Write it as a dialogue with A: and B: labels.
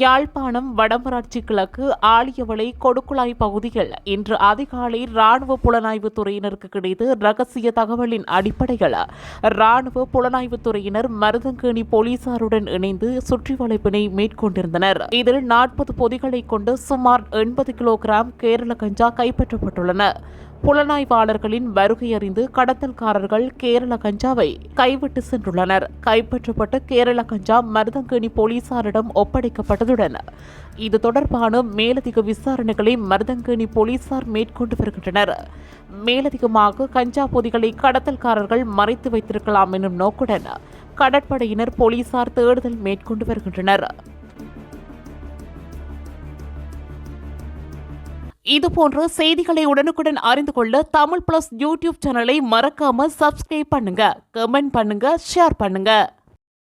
A: யாழ்ப்பாணம் வடமராட்சி கிழக்கு ஆலியவளை கொடுக்குழாய் பகுதியில் இன்று அதிகாலை ராணுவ புலனாய்வுத் துறையினருக்கு கிடைத்த ரகசிய தகவலின் அடிப்படையில் ராணுவ புலனாய்வுத் துறையினர் மருதங்கேணி போலீசாருடன் இணைந்து சுற்றி வளைப்பினை மேற்கொண்டிருந்தனர். இதில் 40 பொதிகளை கொண்டு சுமார் 80 கிலோகிராம் கேரள கஞ்சா கைப்பற்றப்பட்டுள்ளன. புலனாய்வாளர்களின் வருகை அறிந்து கடத்தல்காரர்கள் கேரள கஞ்சாவை கைவிட்டு சென்றுள்ளனர். கைப்பற்றப்பட்ட கேரள கஞ்சா மருதங்கேணி போலீசாரிடம் ஒப்படைக்கப்பட்டதுடன் இது தொடர்பான மேலதிக விசாரணைகளை மருதங்கேணி போலீசார் மேற்கொண்டு வருகின்றனர். மேலதிகமாக கஞ்சா பொதிகளை கடத்தல்காரர்கள் மறைத்து வைத்திருக்கலாம் எனும் நோக்குடன் கடற்படையினர் போலீசார் தேடுதல் மேற்கொண்டு வருகின்றனர். இதுபோன்ற செய்திகளை உடனுக்குடன் அறிந்து கொள்ள தமிழ் பிளஸ் யூடியூப் சேனலை மறக்காம சப்ஸ்கிரைப் பண்ணுங்க, கமெண்ட் பண்ணுங்க, ஷேர் பண்ணுங்க.